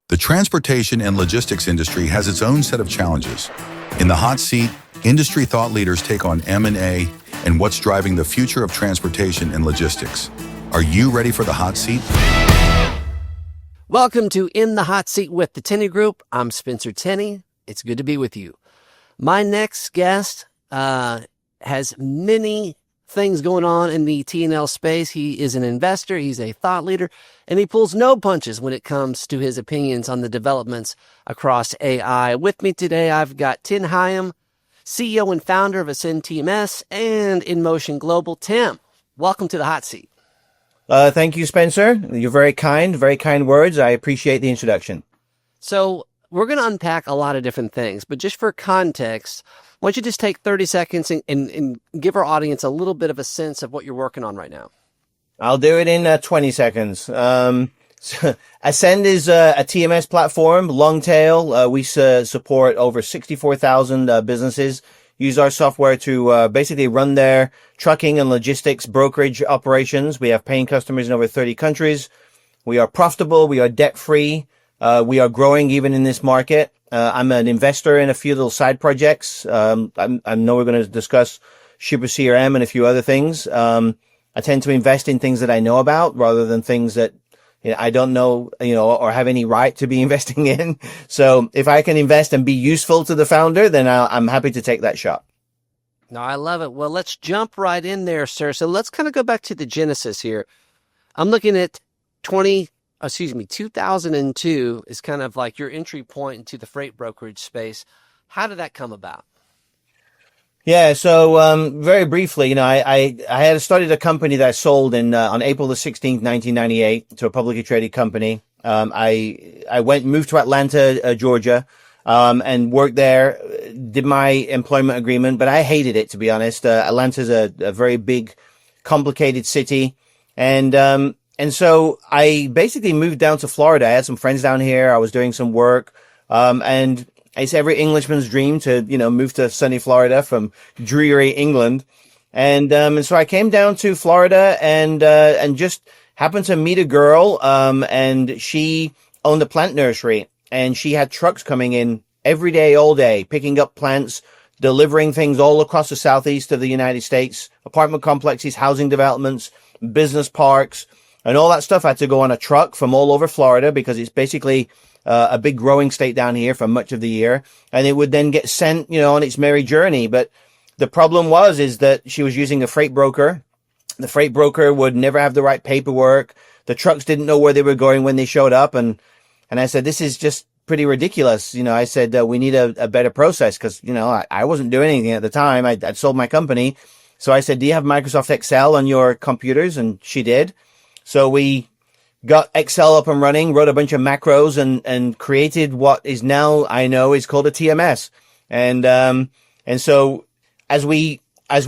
The transportation and logistics industry has its own set of challenges. In the hot seat, industry thought leaders take on M&A and what's driving the future of transportation and logistics. Are you ready for the hot seat? Welcome to In the Hot Seat with the Tenney Group. I'm Spencer Tenney. It's good to be with you. My next guest has many things going on in the T&L space. He is an investor, he's a thought leader, and he pulls no punches when it comes to his opinions on the developments across AI. With me today, I've got Tim Higham, CEO and founder of AscendTMS and InMotion Global. Tim, welcome to the hot seat. Thank you, Spencer. You're very kind words. I appreciate the introduction. So we're going to unpack a lot of different things, but just for context, why don't you just take 30 seconds and give our audience a little bit of a sense of what you're working on right now? I'll do it in 20 seconds. So Ascend is a TMS platform, long tail. We support over 64,000 businesses, use our software to basically run their trucking and logistics brokerage operations. We have paying customers in over 30 countries. We are profitable. We are debt-free. We are growing even in this market. I'm an investor in a few little side projects. I know we're going to discuss Super CRM and a few other things. I tend to invest in things that I know about rather than things that I don't know, or have any right to be investing in. So if I can invest and be useful to the founder, then I'm happy to take that shot. No, I love it. Well, let's jump right in there, sir. So let's kind of go back to the genesis here. I'm looking at 2002 is kind of like your entry point into the freight brokerage space. How did that come about? Yeah, so very briefly, I had started a company that I sold on April the 16th, 1998 to a publicly traded company. I moved to Atlanta, Georgia, and worked there, did my employment agreement, but I hated it, to be honest. Atlanta's a very big, complicated city. And so I basically moved down to Florida. I had some friends down here. I was doing some work. And it's every Englishman's dream to, move to sunny Florida from dreary England. And so I came down to Florida and just happened to meet a girl. And she owned a plant nursery and she had trucks coming in every day, all day, picking up plants, delivering things all across the southeast of the United States, apartment complexes, housing developments, business parks, and all that stuff had to go on a truck from all over Florida because it's basically a big growing state down here for much of the year. And it would then get sent, on its merry journey. But the problem is that she was using a freight broker. The freight broker would never have the right paperwork. The trucks didn't know where they were going when they showed up. And I said, this is just pretty ridiculous. I said, we need a better process because, I wasn't doing anything at the time. I'd sold my company. So I said, do you have Microsoft Excel on your computers? And she did. So we got Excel up and running, wrote a bunch of macros and created what is now, I know, is called a TMS. And so as we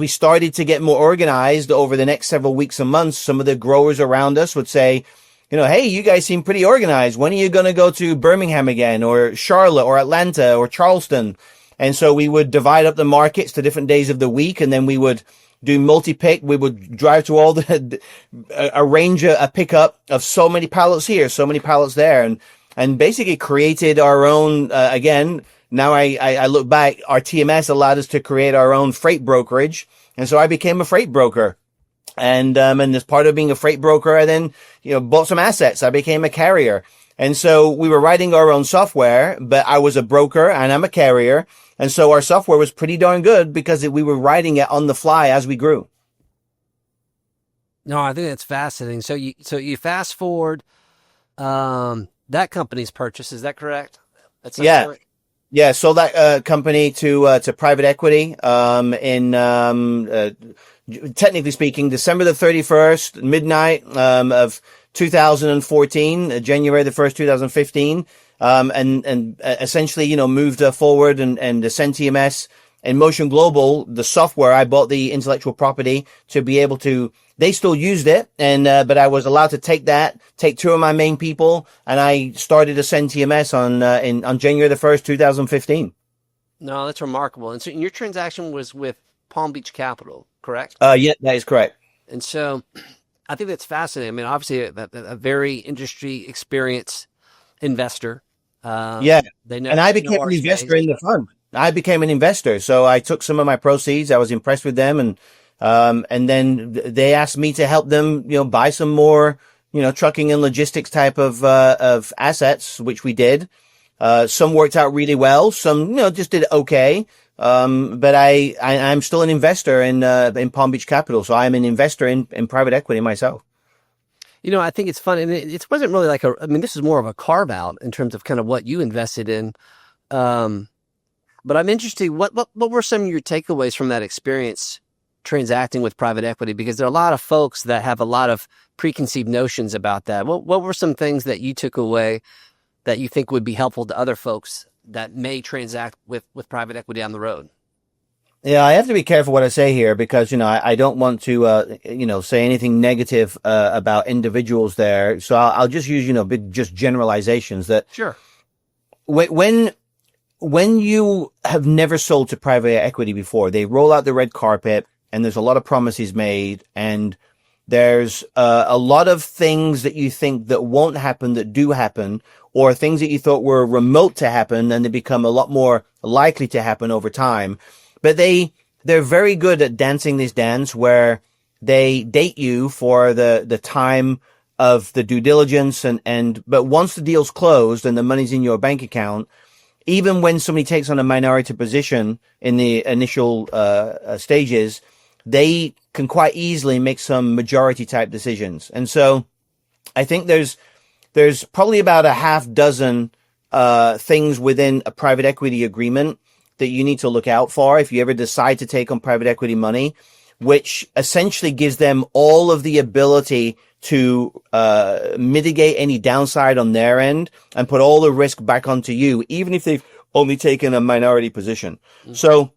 started to get more organized over the next several weeks and months, some of the growers around us would say, hey, you guys seem pretty organized. When are you going to go to Birmingham again or Charlotte or Atlanta or Charleston? And so we would divide up the markets to different days of the week. And then we would do multi-pick. We would drive to all arrange a pickup of so many pallets here, so many pallets there, and basically created our own, again, now I look back, our TMS allowed us to create our own freight brokerage. And so I became a freight broker. And as part of being a freight broker, I then, bought some assets. I became a carrier. And so we were writing our own software, but I was a broker and I'm a carrier. And so our software was pretty darn good because we were writing it on the fly as we grew. No, I think that's fascinating. So you fast forward, that company's purchase, is that correct? Yeah. Yeah. Sold that company to private equity technically speaking, December the 31st, midnight of 2014, January the 1st, 2015. And essentially, moved forward and AscendTMS InMotion Global, the software, I bought the intellectual property to be able to, they still used it. But I was allowed to take two of my main people, and I started AscendTMS on January the 1st, 2015. No, that's remarkable. And so your transaction was with Palm Beach Capital, correct? Yeah, that is correct. And so I think that's fascinating. I mean, obviously a very industry experienced investor. Yeah. They know And I they know became our an investor space. in the fund. I became an investor. So I took some of my proceeds. I was impressed with them. And then they asked me to help them, buy some more, trucking and logistics type of assets, which we did. Some worked out really well. Some, just did okay. But I'm still an investor in Palm Beach Capital. So I'm an investor in private equity myself. I think it's fun, and it wasn't really like I mean, this is more of a carve out in terms of kind of what you invested in. But I'm interested. What were some of your takeaways from that experience transacting with private equity? Because there are a lot of folks that have a lot of preconceived notions about that. What were some things that you took away that you think would be helpful to other folks that may transact with private equity on the road? Yeah, I have to be careful what I say here because, I don't want to, say anything negative, about individuals there. So I'll just use, big, just generalizations that Sure. when you have never sold to private equity before, they roll out the red carpet and there's a lot of promises made and there's a lot of things that you think that won't happen that do happen, or things that you thought were remote to happen and they become a lot more likely to happen over time. But they're very good at dancing this dance where they date you for the time of the due diligence but once the deal's closed and the money's in your bank account, even when somebody takes on a minority position in the initial stages, they can quite easily make some majority type decisions. And so I think there's probably about a half dozen things within a private equity agreement that you need to look out for if you ever decide to take on private equity money, which essentially gives them all of the ability to mitigate any downside on their end and put all the risk back onto you, even if they've only taken a minority position. Mm-hmm. So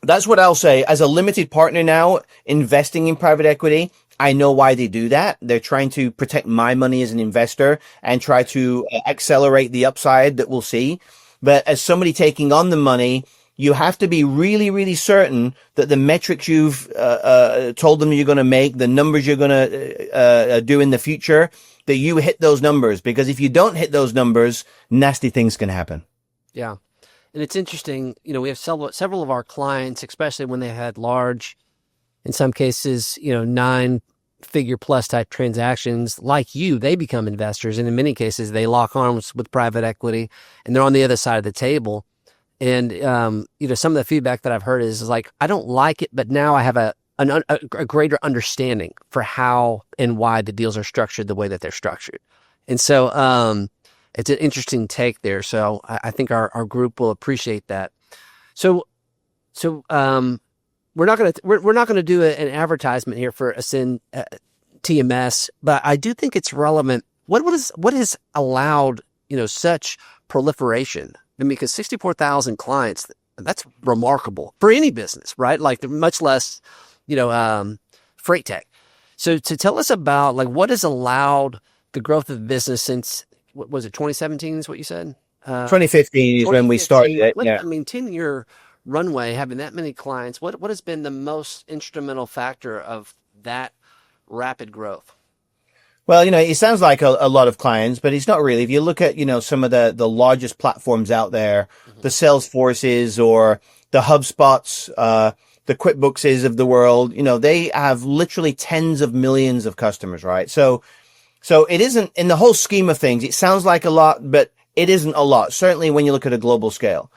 that's what I'll say. As a limited partner now, investing in private equity, I know why they do that. They're trying to protect my money as an investor and try to accelerate the upside that we'll see. But as somebody taking on the money, you have to be really, really certain that the metrics you've told them you're going to make, the numbers you're going to do in the future, that you hit those numbers. Because if you don't hit those numbers, nasty things can happen. Yeah. And it's interesting, we have several of our clients, especially when they had large, in some cases, 9-figure plus type transactions, like they become investors. And in many cases, they lock arms with private equity and they're on the other side of the table. And, some of the feedback that I've heard is like, I don't like it, but now I have a greater understanding for how and why the deals are structured the way that they're structured. And so, it's an interesting take there. So I think our group will appreciate that. So, we're not gonna do an advertisement here for AscendTMS, but I do think it's relevant. What has allowed such proliferation? I mean, because 64,000 clients, that's remarkable for any business, right? Like much less, freight tech. So to tell us about like what has allowed the growth of the business since, what was it, 2017 is what you said? 2015 is when we started it. Yeah. I mean, 10-year runway, having that many clients, what has been the most instrumental factor of that rapid growth? Well, it sounds like a lot of clients, but it's not really. If you look at, some of the largest platforms out there, the Salesforces or the HubSpots, the QuickBookses of the world, they have literally tens of millions of customers, right? So it isn't, in the whole scheme of things, it sounds like a lot, but it isn't a lot, certainly when you look at a global scale.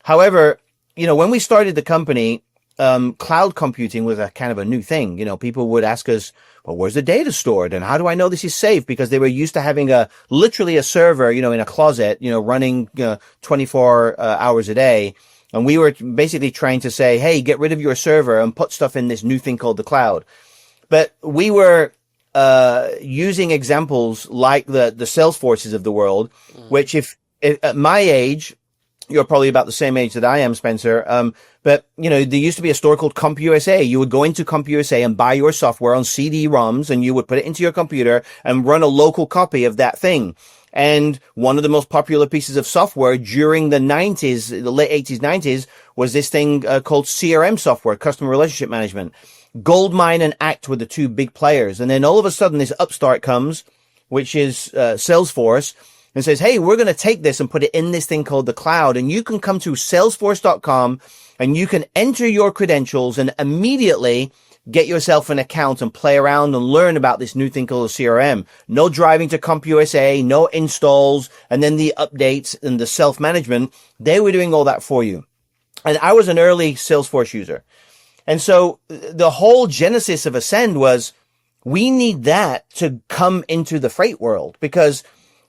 However, when we started the company, cloud computing was a kind of a new thing. People would ask us, well, where's the data stored? And how do I know this is safe? Because they were used to having literally a server, in a closet, running 24 hours a day. And we were basically trying to say, hey, get rid of your server and put stuff in this new thing called the cloud. But we were using examples like the Salesforces of the world, which if at my age, you're probably about the same age that I am, Spencer. But there used to be a store called CompUSA. You would go into CompUSA and buy your software on CD-ROMs and you would put it into your computer and run a local copy of that thing. And one of the most popular pieces of software during the 90s, the late 80s, 90s, was this thing called CRM software, customer relationship management. Goldmine and Act were the two big players. And then all of a sudden this upstart comes, which is Salesforce. and says, hey, we're going to take this and put it in this thing called the cloud. And you can come to salesforce.com and you can enter your credentials and immediately get yourself an account and play around and learn about this new thing called a CRM. No driving to CompUSA, no installs, and then the updates and the self-management. They were doing all that for you. And I was an early Salesforce user. And so the whole genesis of Ascend was, we need that to come into the freight world, because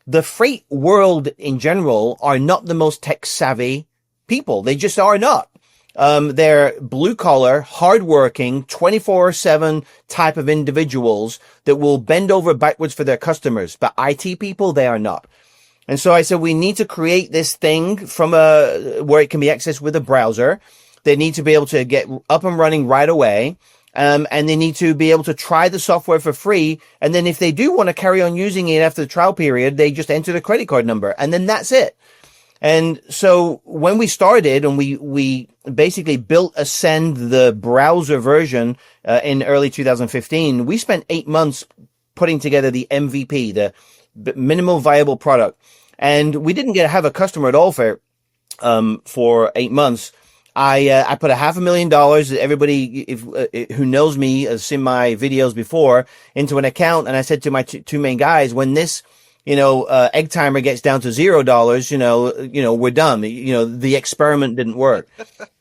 the freight world in general are not the most tech savvy people. They just are not. They're blue collar, hardworking, 24/7 type of individuals that will bend over backwards for their customers. But IT people, they are not. And so I said, we need to create this thing from where it can be accessed with a browser. They need to be able to get up and running right away. And they need to be able to try the software for free. And then if they do want to carry on using it after the trial period, they just enter the credit card number, and then that's it. And so when we started and we basically built Ascend, the browser version, in early 2015, we spent 8 months putting together the MVP, the minimal viable product. And we didn't have a customer at all for 8 months. I put $500,000, everybody who knows me has seen my videos before, into an account. And I said to my two main guys, when this, egg timer gets down to $0, we're done. The experiment didn't work.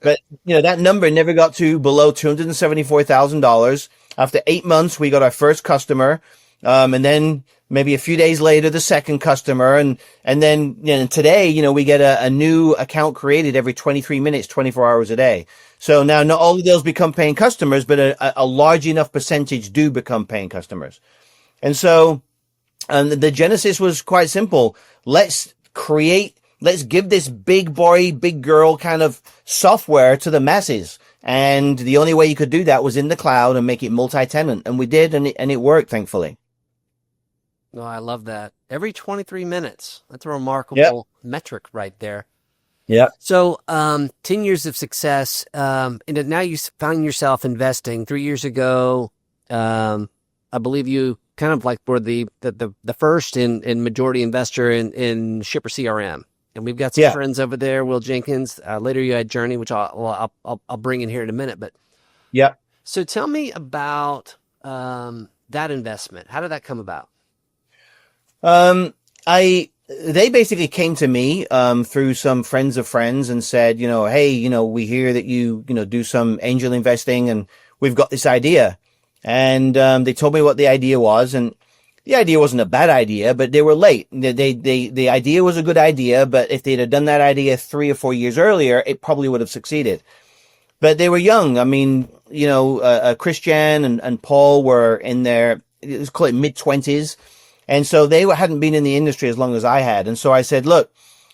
But, that number never got to below $274,000. After 8 months, we got our first customer. And then maybe a few days later, the second customer. And then, today, we get a new account created every 23 minutes, 24 hours a day. So now not all of those become paying customers, but a large enough percentage do become paying customers. And so, the genesis was quite simple. Let's give this big boy, big girl kind of software to the masses. And the only way you could do that was in the cloud and make it multi-tenant. And we did, and it worked, thankfully. No, I love that. Every 23 minutes. That's a remarkable metric right there. Yeah. So, 10 years of success. And now you found yourself investing 3 years ago. I believe you kind of like were the first and majority investor in Shipper CRM. And we've got some friends over there, Will Jenkins. Later you had Journey, which I'll bring in here in a minute. But yeah. So tell me about that investment. How did that come about? They basically came to me, through some friends of friends and said, hey, we hear that you do some angel investing and we've got this idea. And, they told me what the idea was, and the idea wasn't a bad idea, but they were late. The idea was a good idea, but if they'd have done that idea 3 or 4 years earlier, it probably would have succeeded. But they were young. I mean, Christian and Paul were in their, let's call it mid-20s. And so they hadn't been in the industry as long as I had. And so I said, look,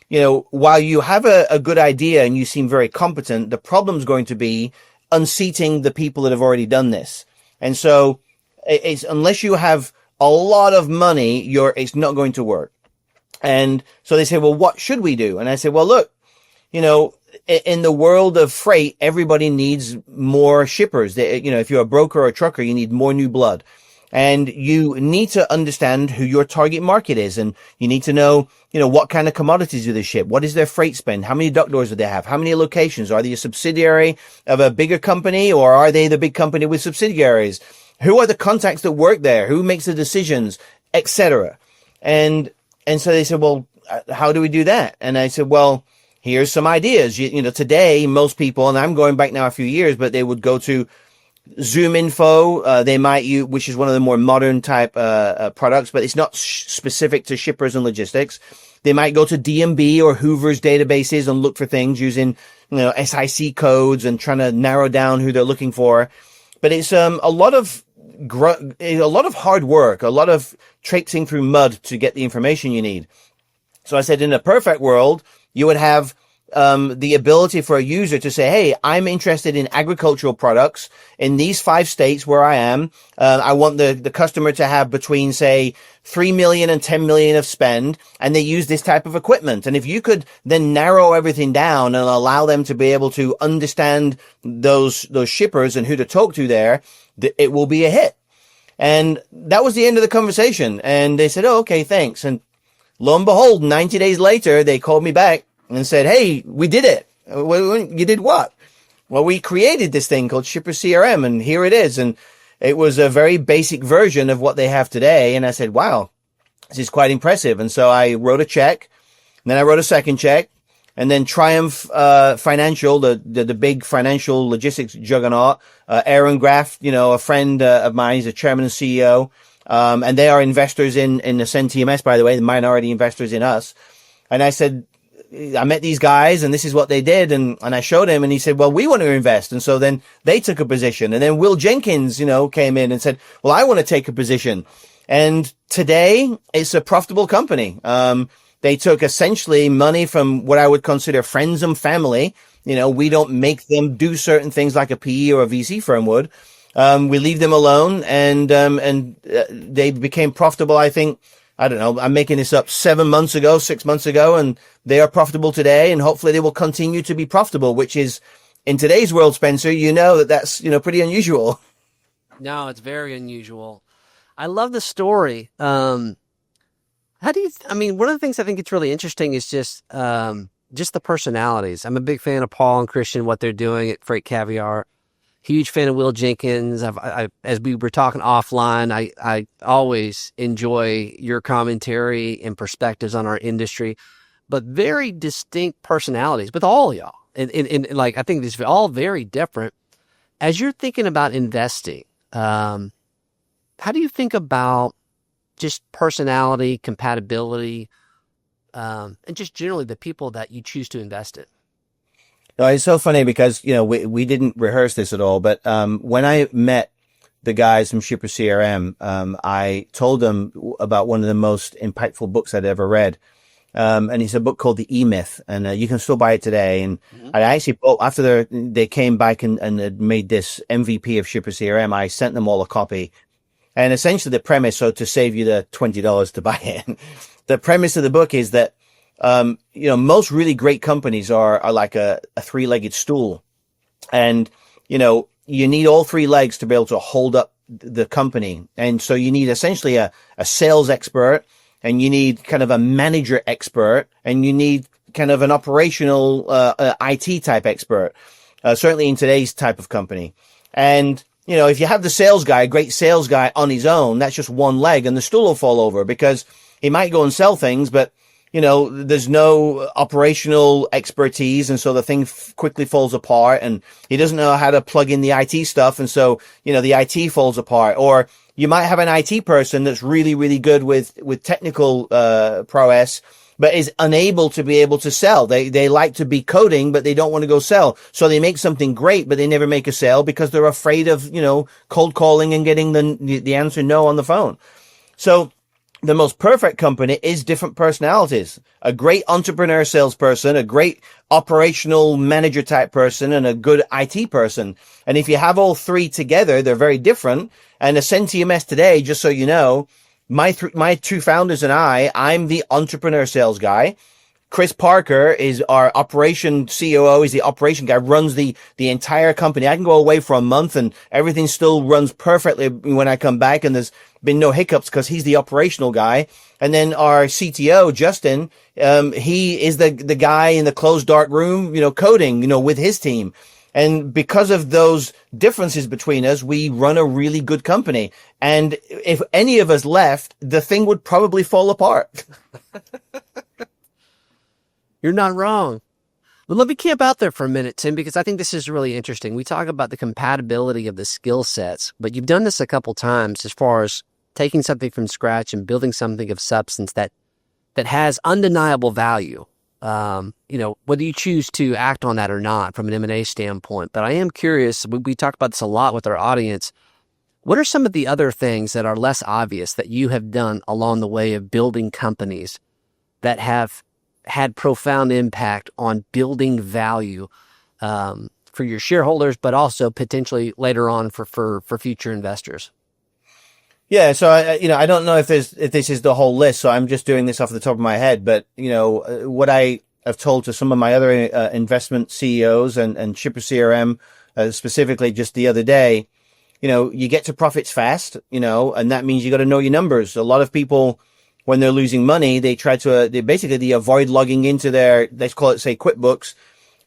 while you have a good idea and you seem very competent, the problem's going to be unseating the people that have already done this. And so it's unless you have a lot of money, it's not going to work. And so they said, well, what should we do? And I said, well, look, in the world of freight, everybody needs more shippers. If you're a broker or a trucker, you need more new blood. And you need to understand who your target market is. And you need to know, what kind of commodities do they ship? What is their freight spend? How many dock doors do they have? How many locations? Are they a subsidiary of a bigger company, or are they the big company with subsidiaries? Who are the contacts that work there? Who makes the decisions, etc.? And so they said, well, how do we do that? And I said, well, here's some ideas. Today, most people, and I'm going back now a few years, but they would go to Zoom Info, they might use, which is one of the more modern type products, but it's not specific to shippers and logistics. They might go to DMB or Hoover's databases and look for things using, SIC codes and trying to narrow down who they're looking for. But it's a lot of hard work, a lot of traipsing through mud to get the information you need. So I said, in a perfect world, you would have the ability for a user to say, hey, I'm interested in agricultural products in these 5 states where I am. I want the customer to have between, say, 3 million and 10 million of spend, and they use this type of equipment. And if you could then narrow everything down and allow them to be able to understand those shippers and who to talk to there, it will be a hit. And that was the end of the conversation. And they said, oh, okay, thanks. And lo and behold, 90 days later, they called me back and said, "Hey, we did it." "Well, you did what?" "Well, we created this thing called Shipper CRM, and here it is." And it was a very basic version of what they have today. And I said, "Wow, this is quite impressive." And so I wrote a check, and then I wrote a second check, and then Triumph Financial, the big financial logistics juggernaut, Aaron Graft, a friend of mine, he's a chairman and CEO, and they are investors in AscendTMS, by the way, the minority investors in us. And I said, I met these guys, and this is what they did, and I showed him, and he said, "Well, we want to invest." And so then they took a position, and then Will Jenkins, came in and said, "Well, I want to take a position." And today it's a profitable company. They took essentially money from what I would consider friends and family. We don't make them do certain things like a PE or a VC firm would. We leave them alone, and they became profitable. I think, I don't know, I'm making this up, 6 months ago, and they are profitable today, and hopefully they will continue to be profitable, which is, in today's world, Spencer, that's pretty unusual. No, it's very unusual. I love the story. One of the things I think it's really interesting is just the personalities. I'm a big fan of Paul and Christian, what they're doing at Freight Caviar. Huge fan of Will Jenkins. As we were talking offline, I always enjoy your commentary and perspectives on our industry, but very distinct personalities with all of y'all. And I think this is all very different. As you're thinking about investing, how do you think about just personality, compatibility, and just generally the people that you choose to invest in? No, it's so funny because, we didn't rehearse this at all, but when I met the guys from Shipper CRM, I told them about one of the most impactful books I'd ever read. And it's a book called The E-Myth, and you can still buy it today. And I actually, after they came back and had made this MVP of Shipper CRM, I sent them all a copy. And essentially the premise, so to save you the $20 to buy it, the premise of the book is that, most really great companies are like a three-legged stool. And, you need all three legs to be able to hold up the company. And so you need essentially a sales expert, and you need kind of a manager expert, and you need kind of an operational, IT type expert, certainly in today's type of company. And, if you have the sales guy, a great sales guy on his own, that's just one leg, and the stool will fall over because he might go and sell things, but there's no operational expertise. And so the thing quickly falls apart, and he doesn't know how to plug in the IT stuff. And so, the IT falls apart. Or you might have an IT person that's really, really good with technical, prowess, but is unable to be able to sell. They like to be coding, but they don't want to go sell. So they make something great, but they never make a sale because they're afraid of, cold calling and getting the answer no on the phone. So the most perfect company is different personalities. A great entrepreneur salesperson, a great operational manager type person, and a good IT person. And if you have all three together, they're very different. And AscendTMS today, just so you know, my two founders and I'm the entrepreneur sales guy. Chris Parker is our operation COO. He's the operation guy, runs the entire company. I can go away for a month and everything still runs perfectly when I come back, and there's been no hiccups because he's the operational guy. And then our CTO, Justin, he is the guy in the closed dark room, coding, with his team. And because of those differences between us, we run a really good company. And if any of us left, the thing would probably fall apart. You're not wrong. But let me camp out there for a minute, Tim, because I think this is really interesting. We talk about the compatibility of the skill sets, but you've done this a couple times as far as taking something from scratch and building something of substance that has undeniable value. Whether you choose to act on that or not from an M&A standpoint. But I am curious, we talk about this a lot with our audience. What are some of the other things that are less obvious that you have done along the way of building companies that have had profound impact on building value for your shareholders, but also potentially later on for future investors? Yeah, so I don't know if this is the whole list, so I'm just doing this off the top of my head. But what I have told to some of my other investment CEOs and Shipper CRM specifically just the other day, you get to profits fast, and that means you got to know your numbers. A lot of people when they're losing money, they try to, they avoid logging into their, let's call it, say, QuickBooks,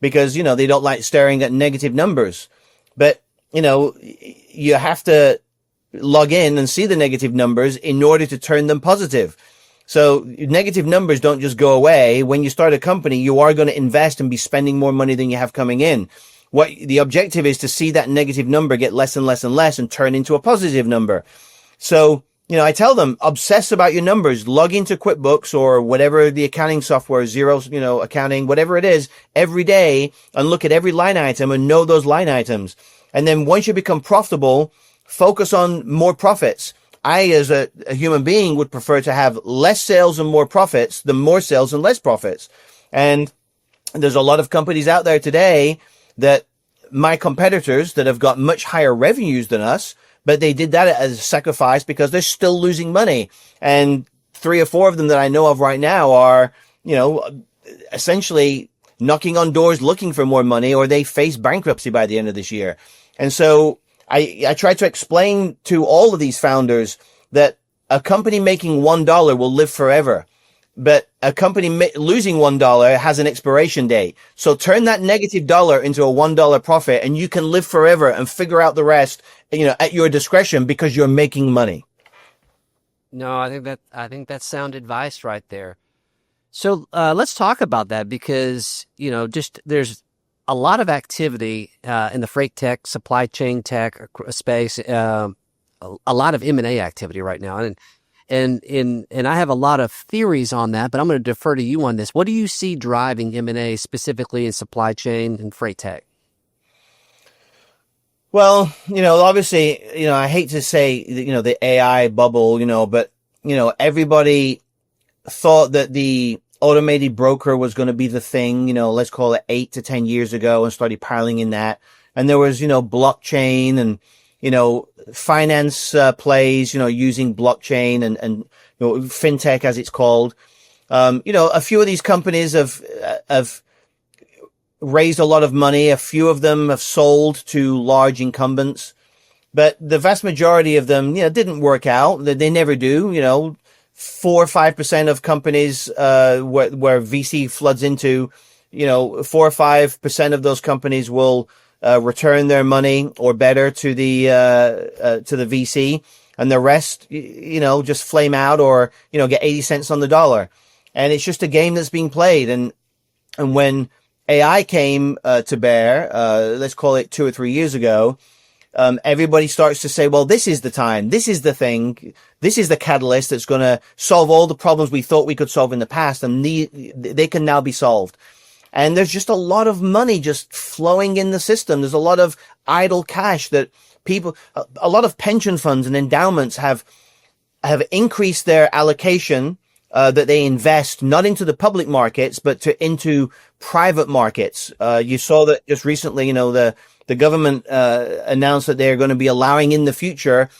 because, they don't like staring at negative numbers. But, you have to log in and see the negative numbers in order to turn them positive. So negative numbers don't just go away. When you start a company, you are going to invest and be spending more money than you have coming in. What the objective is to see that negative number get less and less and less and turn into a positive number. So, I tell them, obsess about your numbers, log into QuickBooks or whatever the accounting software, Xero, accounting, whatever it is, every day, and look at every line item and know those line items. And then once you become profitable, focus on more profits. I, as a human being, would prefer to have less sales and more profits than more sales and less profits. And there's a lot of companies out there today that my competitors that have got much higher revenues than us, but they did that as a sacrifice because they're still losing money. And 3 or 4 of them that I know of right now are, essentially knocking on doors looking for more money, or they face bankruptcy by the end of this year. And so I try to explain to all of these founders that a company making $1 will live forever, but a company losing $1 has an expiration date. So turn that negative dollar into a $1 profit, and you can live forever and figure out the rest, at your discretion, because you're making money. No, I think that's sound advice right there. So let's talk about that, because there's a lot of activity in the freight tech, supply chain tech space, a lot of M&A activity right now, and I have a lot of theories on that, but I'm going to defer to you on this. What do you see driving M&A specifically in supply chain and freight tech? Well, obviously, I hate to say, the AI bubble, but, everybody thought that the automated broker was going to be the thing, let's call it 8 to 10 years ago, and started piling in that. And there was, blockchain and, finance plays, using blockchain and fintech, as it's called. A few of these companies have raised a lot of money. A few of them have sold to large incumbents, but the vast majority of them, didn't work out. They never do. 4 or 5% of companies where VC floods into, 4 or 5% of those companies will return their money or better to the VC, and the rest, just flame out or get 80 cents on the dollar. And it's just a game that's being played. And when AI came to bear, let's call it 2 or 3 years ago, everybody starts to say, well, this is the time. This is the thing. This is the catalyst that's going to solve all the problems we thought we could solve in the past. And they can now be solved. And there's just a lot of money just flowing in the system. There's a lot of idle cash that a lot of pension funds and endowments have increased their allocation, that they invest not into the public markets, but into private markets. You saw that just recently, the government announced that they're going to be allowing in the future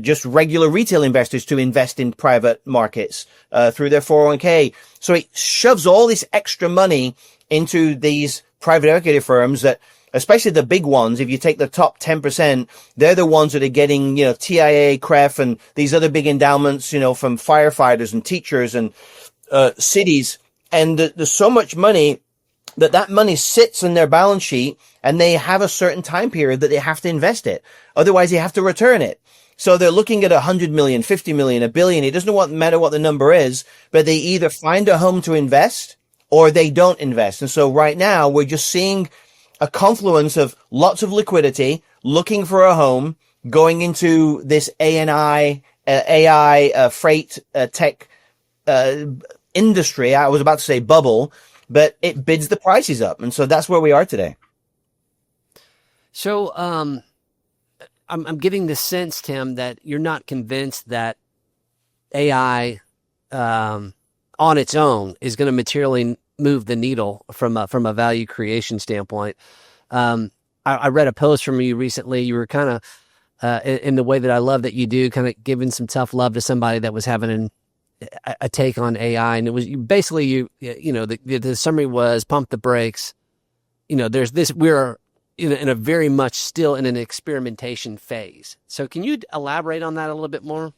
just regular retail investors to invest in private markets through their 401k. So it shoves all this extra money into these private equity firms that, especially the big ones, if you take the top 10%, they're the ones that are getting, TIA, CREF, and these other big endowments, from firefighters and teachers and cities. And there's so much money that money sits in their balance sheet, and they have a certain time period that they have to invest it. Otherwise, they have to return it. So they're looking at 100 million, 50 million, $1 billion. It doesn't matter what the number is, but they either find a home to invest or they don't invest. And so right now we're just seeing a confluence of lots of liquidity, looking for a home, going into this AI freight tech industry. I was about to say bubble, but it bids the prices up. And so that's where we are today. So I'm getting the sense, Tim, that you're not convinced that AI on its own is going to materially move the needle from a value creation standpoint. I read a post from you recently. You were kind of in the way that I love that you do, kind of giving some tough love to somebody that was having a take on AI, and it was basically the summary was pump the brakes. There's this, we're in a very much still in an experimentation phase. So can you elaborate on that a little bit more?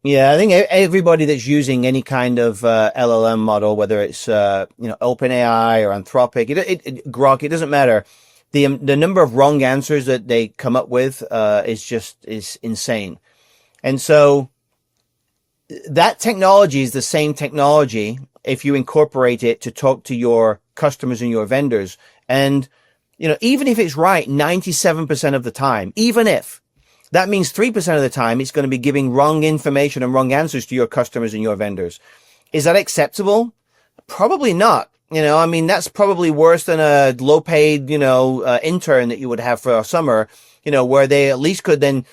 Yeah, I think everybody that's using any kind of LLM model, whether it's OpenAI or Anthropic, Grok, it doesn't matter. The number of wrong answers that they come up with is insane. And so that technology is the same technology if you incorporate it to talk to your customers and your vendors. And even if it's right 97% of the time, even if that means 3% of the time, it's going to be giving wrong information and wrong answers to your customers and your vendors. Is that acceptable? Probably not. That's probably worse than a low paid, intern that you would have for a summer, where they at least could then,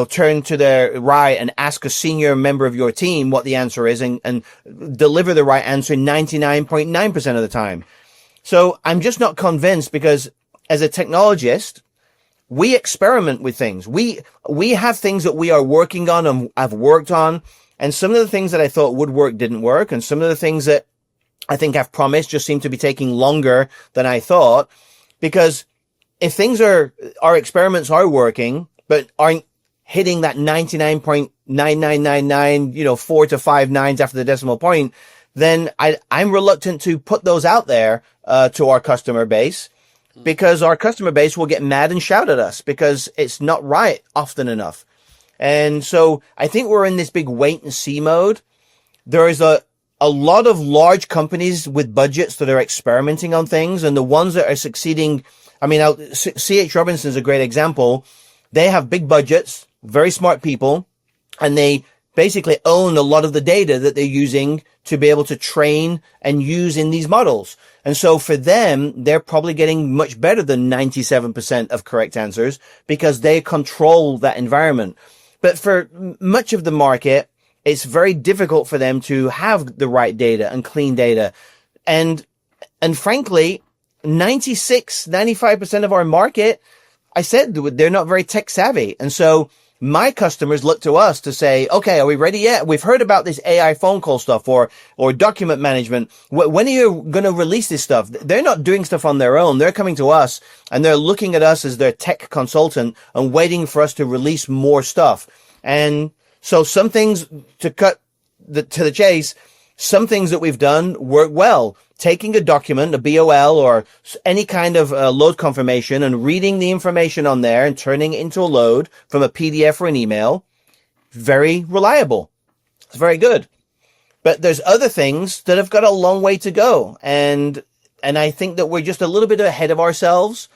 turn to their right and ask a senior member of your team what the answer is and deliver the right answer 99.9% of the time. So I'm just not convinced, because as a technologist, we experiment with things. We have things that we are working on and have worked on. And some of the things that I thought would work didn't work. And some of the things that I think I've promised just seem to be taking longer than I thought. Because if our experiments are working, but aren't hitting that 99.9999, 4 to 5 nines after the decimal point, then I'm reluctant to put those out there, to our customer base. Because our customer base will get mad and shout at us because it's not right often enough. And so I think we're in this big wait and see mode. There is a lot of large companies with budgets that are experimenting on things, and the ones that are succeeding, C.H. Robinson is a great example. They have big budgets, very smart people, and they basically own a lot of the data that they're using to be able to train and use in these models. And so for them, they're probably getting much better than 97% of correct answers because they control that environment. But for much of the market, it's very difficult for them to have the right data and clean data. And frankly, 95% of our market, I said they're not very tech savvy. And so my customers look to us to say, okay, are we ready yet? We've heard about this AI phone call stuff or document management. When are you going to release this stuff? They're not doing stuff on their own. They're coming to us and they're looking at us as their tech consultant and waiting for us to release more stuff. And so some things, to cut to the chase, some things that we've done work well. Taking a document, a BOL, or any kind of load confirmation and reading the information on there and turning it into a load from a PDF or an email, very reliable. It's very good. But there's other things that have got a long way to go. And I think that we're just a little bit ahead of ourselves.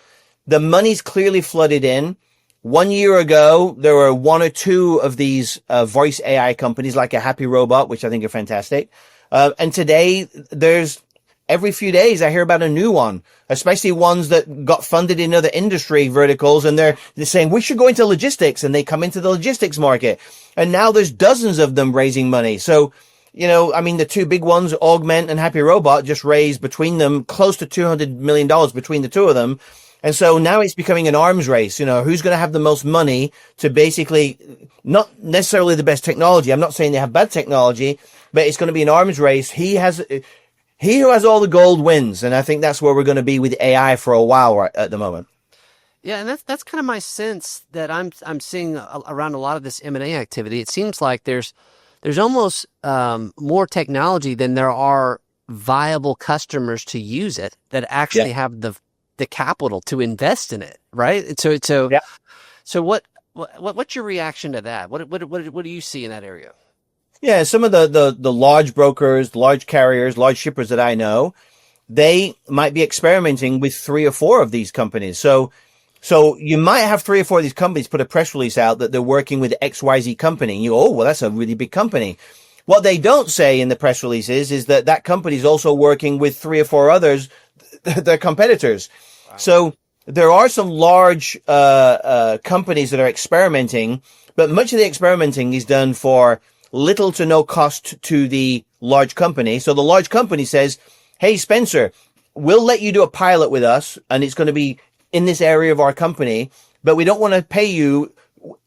The money's clearly flooded in. 1 year ago, there were 1 or 2 of these voice AI companies like a Happy Robot, which I think are fantastic. And today, every few days, I hear about a new one, especially ones that got funded in other industry verticals. And they're saying, we should go into logistics. And they come into the logistics market. And now there's dozens of them raising money. So, the 2 big ones, Augment and Happy Robot, just raised between them close to $200 million between the 2 of them. And so now it's becoming an arms race. Who's going to have the most money to basically, not necessarily the best technology. I'm not saying they have bad technology, but it's going to be an arms race. He who has all the gold wins. And I think that's where we're going to be with AI for a while at the moment. Yeah, and that's kind of my sense that I'm seeing around a lot of this M&A activity. It seems like there's almost more technology than there are viable customers to use it that actually have the capital to invest in it, right? So what's your reaction to that? What do you see in that area? Yeah, some of the large brokers, large carriers, large shippers that I know, they might be experimenting with 3 or 4 of these companies. So you might have 3 or 4 of these companies put a press release out that they're working with XYZ company. And you go, oh, well, that's a really big company. What they don't say in the press releases is that company is also working with 3 or 4 others, their competitors. Wow. So there are some large companies that are experimenting, but much of the experimenting is done for little to no cost to the large company. So the large company says, hey, Spencer, we'll let you do a pilot with us, and it's going to be in this area of our company, but we don't want to pay you.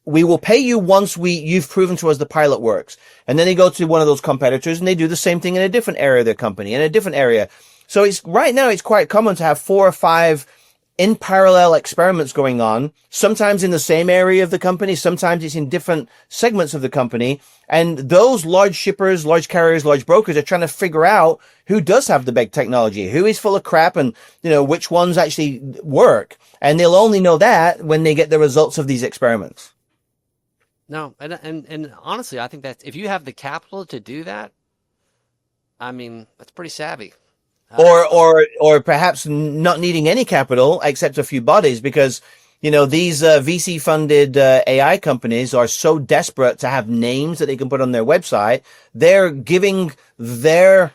We will pay you once you've proven to us the pilot works. And then they go to one of those competitors and they do the same thing in a different area of their company, in a different area. So right now it's quite common to have 4 or 5 in parallel experiments going on, sometimes in the same area of the company, sometimes it's in different segments of the company. And those large shippers, large carriers, large brokers are trying to figure out who does have the big technology, who is full of crap, and, which ones actually work. And they'll only know that when they get the results of these experiments. No, and honestly, I think that if you have the capital to do that, I mean, that's pretty savvy. Or perhaps not needing any capital except a few bodies, because, these VC funded AI companies are so desperate to have names that they can put on their website. They're giving their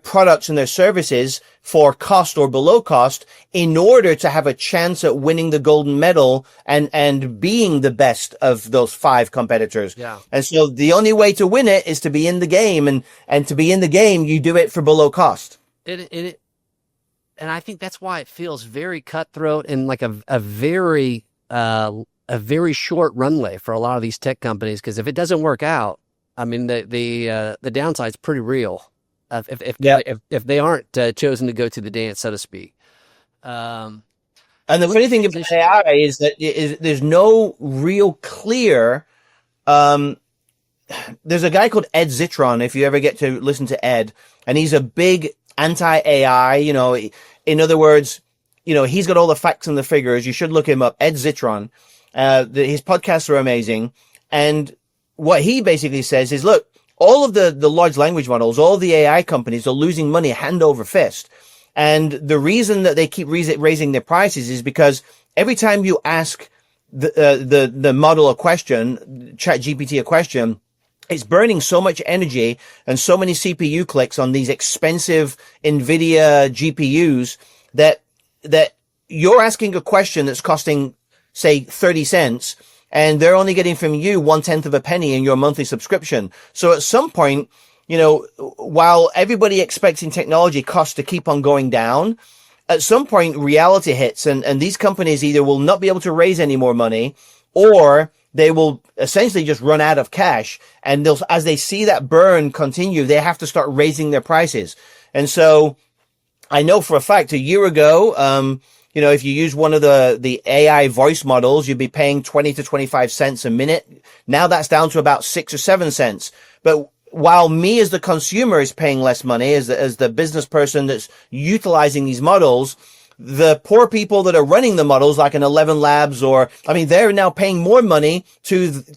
products and their services for cost or below cost in order to have a chance at winning the golden medal and being the best of those 5 competitors. Yeah. And so the only way to win it is to be in the game, and to be in the game, you do it for below cost. And I think that's why it feels very cutthroat and like a very short runway for a lot of these tech companies. Because if it doesn't work out, I mean, the downside's pretty real. If they aren't chosen to go to the dance, so to speak. And the funny thing about AI is that there's no real clear. There's a guy called Ed Zitron, if you ever get to listen to Ed, and he's a big anti-AI. In other words, he's got all the facts and the figures. You should look him up, Ed Zitron. His podcasts are amazing, and what he basically says is, look, all of the large language models, all the AI companies are losing money hand over fist. And the reason that they keep raising their prices is because every time you ask the model a question, ChatGPT a question, it's burning so much energy and so many CPU clicks on these expensive NVIDIA GPUs that you're asking a question that's costing, say, 30 cents. And they're only getting from you 1/10 of a penny in your monthly subscription. So at some point, while everybody expecting technology costs to keep on going down, at some point reality hits, and these companies either will not be able to raise any more money, or they will essentially just run out of cash. And as they see that burn continue, they have to start raising their prices. And so I know for a fact, a year ago, if you use one of the AI voice models, you'd be paying 20 to 25 cents a minute. Now that's down to about 6 or 7 cents. But while me as the consumer is paying less money, as the business person that's utilizing these models, the poor people that are running the models, like an 11 Labs, they're now paying more money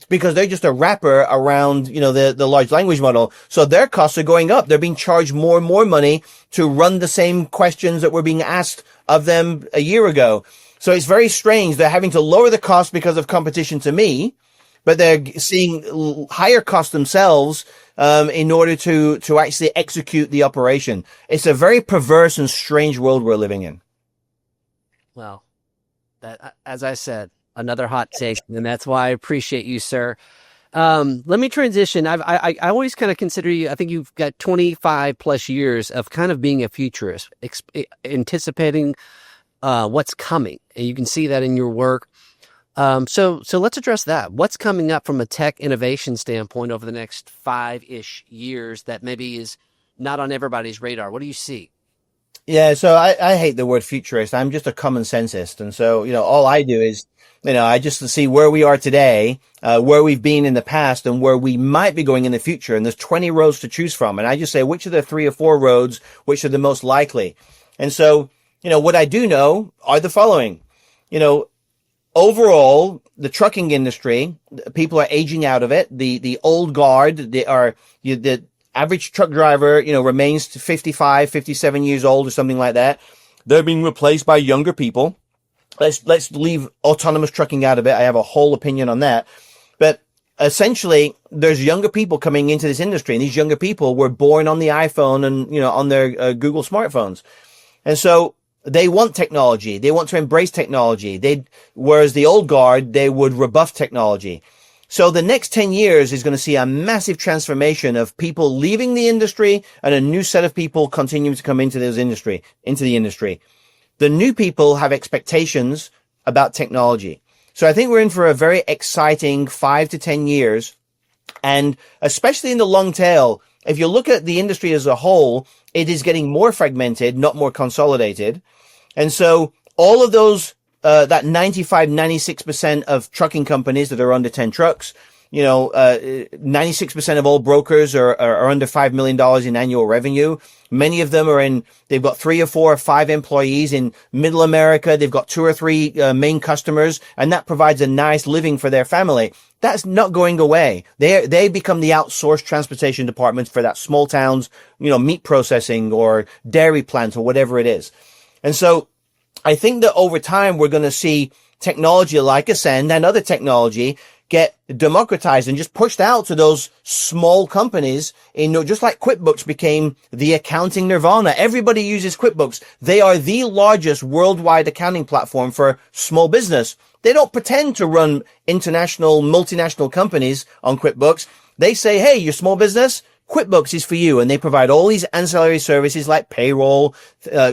because they're just a wrapper around, the large language model. So their costs are going up. They're being charged more and more money to run the same questions that were being asked of them a year ago. So it's very strange. They're having to lower the cost because of competition to me, but they're seeing higher costs themselves in order to actually execute the operation. It's a very perverse and strange world we're living in. Well, that, as I said, another hot take, and that's why I appreciate you, sir. Let me transition. I always kind of consider you, I think you've got 25 plus years of kind of being a futurist, anticipating what's coming. And you can see that in your work. So let's address that. What's coming up from a tech innovation standpoint over the next 5-ish years that maybe is not on everybody's radar? What do you see? Yeah, so I hate the word futurist. I'm just a common sensist. And so, all I do is, I just see where we are today, where we've been in the past, and where we might be going in the future. And there's 20 roads to choose from. And I just say, which are the 3 or 4 roads, which are the most likely? And so, what I do know are the following. Overall, the trucking industry, people are aging out of it. The old guard, the average truck driver, remains 55, 57 years old or something like that. They're being replaced by younger people. Let's leave autonomous trucking out of it. I have a whole opinion on that. But essentially, there's younger people coming into this industry, and these younger people were born on the iPhone and, on their Google smartphones. And so they want technology. They want to embrace technology. Whereas the old guard, they would rebuff technology. So the next 10 years is going to see a massive transformation of people leaving the industry and a new set of people continuing to come into the industry. The new people have expectations about technology. So I think we're in for a very exciting 5 to 10 years. And especially in the long tail, if you look at the industry as a whole, it is getting more fragmented, not more consolidated. And so all of those, that 95, 96% of trucking companies that are under 10 trucks, 96% of all brokers are under $5 million in annual revenue. Many of them they've got 3 or 4 or 5 employees in middle America. They've got 2 or 3 main customers, and that provides a nice living for their family. That's not going away. They become the outsourced transportation departments for that small towns, meat processing or dairy plants or whatever it is. And so I think that over time, we're going to see technology like Ascend and other technology get democratized and just pushed out to those small companies. Just like QuickBooks became the accounting nirvana. Everybody uses QuickBooks. They are the largest worldwide accounting platform for small business. They don't pretend to run international, multinational companies on QuickBooks. They say, hey, you're small business, QuickBooks is for you. And they provide all these ancillary services like payroll,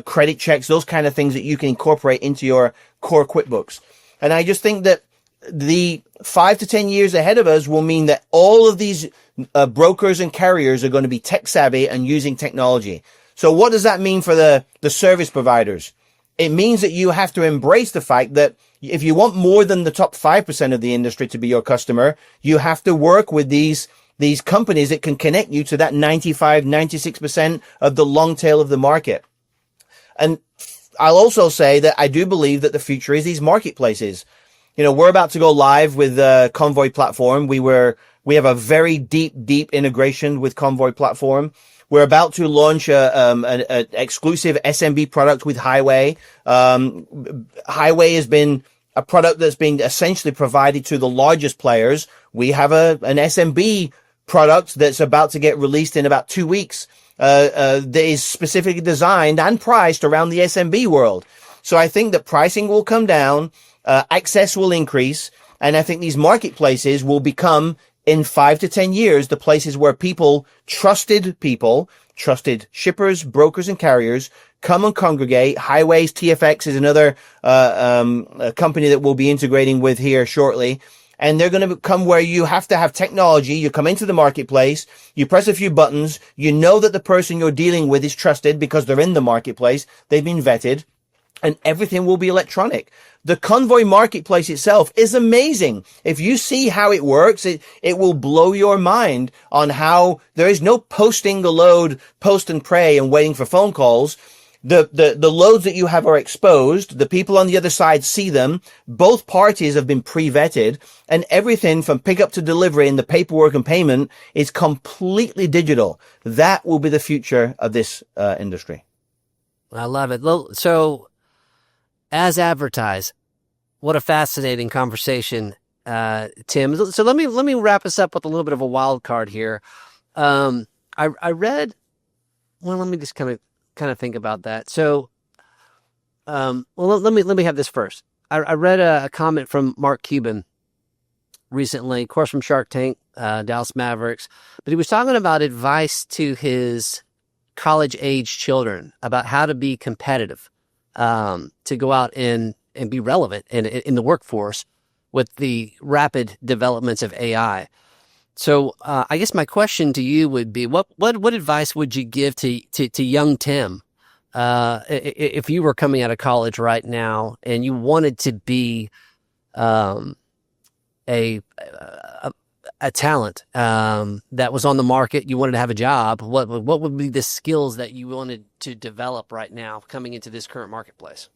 credit checks, those kind of things that you can incorporate into your core QuickBooks. And I just think that the 5 to 10 years ahead of us will mean that all of these brokers and carriers are going to be tech savvy and using technology. So what does that mean for the service providers? It means that you have to embrace the fact that if you want more than the top 5% of the industry to be your customer, you have to work with these companies that can connect you to that 95, 96% of the long tail of the market. And I'll also say that I do believe that the future is these marketplaces. We're about to go live with the Convoy platform. We have a very deep integration with Convoy platform. We're about to launch an exclusive SMB product with Highway. Highway has been a product that's been essentially provided to the largest players. We have an SMB product that's about to get released in about 2 weeks. That is specifically designed and priced around the SMB world. So I think that pricing will come down. Access will increase, and I think these marketplaces will become, in 5 to 10 years, the places where trusted shippers, brokers, and carriers come and congregate. Highways, TFX is another a company that we'll be integrating with here shortly. And they're going to come where you have to have technology. You come into the marketplace, you press a few buttons, you know that the person you're dealing with is trusted because they're in the marketplace, they've been vetted, and everything will be electronic. The Convoy marketplace itself is amazing. If you see how it works, it will blow your mind on how there is no posting the load, post and pray and waiting for phone calls. The loads that you have are exposed. The people on the other side see them. Both parties have been pre-vetted, and everything from pickup to delivery and the paperwork and payment is completely digital. That will be the future of this industry. I love it. So, as advertised, what a fascinating conversation, Tim. So let me wrap us up with a little bit of a wild card here. I read. Well, let me just kind of think about that. So, let me have this first. I read a comment from Mark Cuban recently, of course, from Shark Tank, Dallas Mavericks, but he was talking about advice to his college-age children about how to be competitive, to go out and be relevant in the workforce with the rapid developments of AI. So I guess my question to you would be, what advice would you give to young Tim if you were coming out of college right now and you wanted to be a talent that was on the market, you wanted to have a job? What would be the skills that you wanted to develop right now coming into this current marketplace?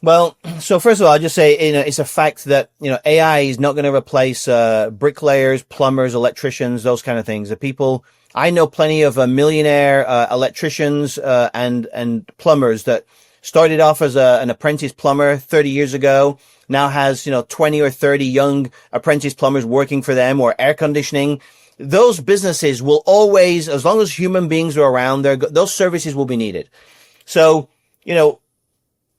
Well, so first of all, I'll just say, it's a fact that, AI is not going to replace bricklayers, plumbers, electricians, those kind of things. The people, I know plenty of millionaire electricians and plumbers that started off as an apprentice plumber 30 years ago, now has, 20 or 30 young apprentice plumbers working for them, or air conditioning. Those businesses will always, as long as human beings are around, those services will be needed. So,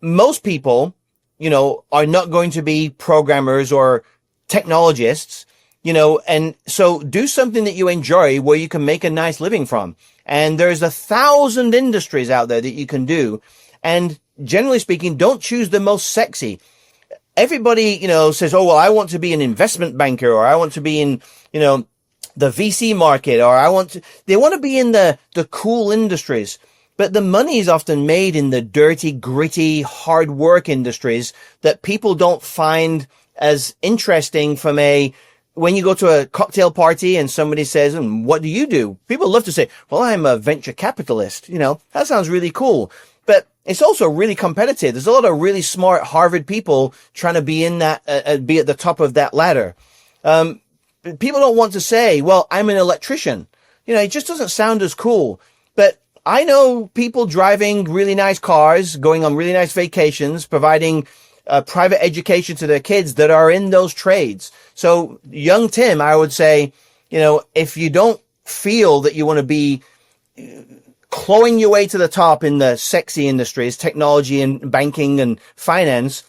most people, are not going to be programmers or technologists, and so do something that you enjoy where you can make a nice living from. And there's 1,000 industries out there that you can do. And generally speaking, don't choose the most sexy. Everybody, says, oh, well, I want to be an investment banker, or I want to be in, the VC market, or they want to be in the cool industries. But the money is often made in the dirty, gritty, hard work industries that people don't find as interesting when you go to a cocktail party and somebody says, what do you do? People love to say, well, I'm a venture capitalist. That sounds really cool. But it's also really competitive. There's a lot of really smart Harvard people trying to be in that, be at the top of that ladder. People don't want to say, well, I'm an electrician. It just doesn't sound as cool. But I know people driving really nice cars, going on really nice vacations, providing private education to their kids that are in those trades. So young Tim, I would say, if you don't feel that you want to be clawing your way to the top in the sexy industries, technology and banking and finance,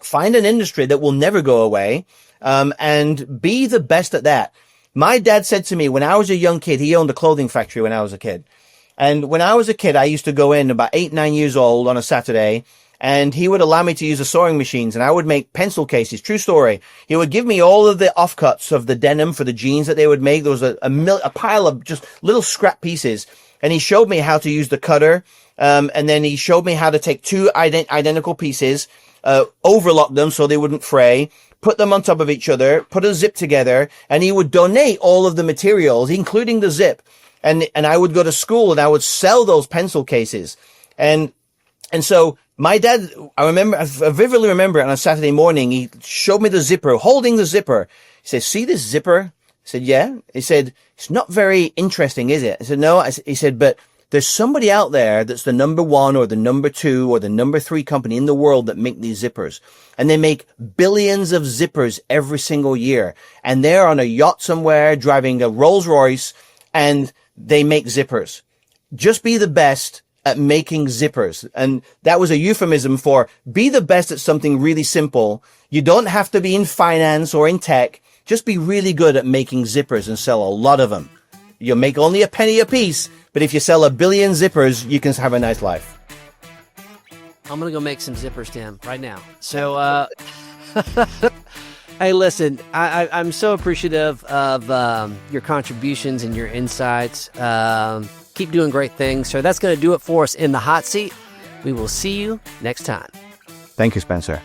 find an industry that will never go away, and be the best at that. My dad said to me when I was a young kid, he owned a clothing factory when I was a kid. And when I was a kid, I used to go in about 8, 9 years old on a Saturday, and he would allow me to use the sewing machines, and I would make pencil cases. True story. He would give me all of the offcuts of the denim for the jeans that they would make. There was a pile of just little scrap pieces, and he showed me how to use the cutter. And then he showed me how to take two identical pieces, overlock them so they wouldn't fray, put them on top of each other, put a zip together, and he would donate all of the materials, including the zip. And I would go to school and I would sell those pencil cases. And so my dad, I vividly remember on a Saturday morning, he showed me the zipper, holding the zipper. He said, see this zipper? I said, yeah. He said, it's not very interesting, is it? I said, no. He said, but there's somebody out there that's the number 1 or the number 2 or the number 3 company in the world that make these zippers. And they make billions of zippers every single year. And they're on a yacht somewhere driving a Rolls Royce, and they make zippers. Just be the best at making zippers. And that was a euphemism for be the best at something really simple. You don't have to be in finance or in tech. Just be really good at making zippers and sell a lot of them. You'll make only a penny a piece, but if you sell 1 billion zippers, you can have a nice life. I'm going to go make some zippers, Tim, right now. So, hey, listen, I'm so appreciative of your contributions and your insights. Keep doing great things. So that's going to do it for us in the hot seat. We will see you next time. Thank you, Spencer.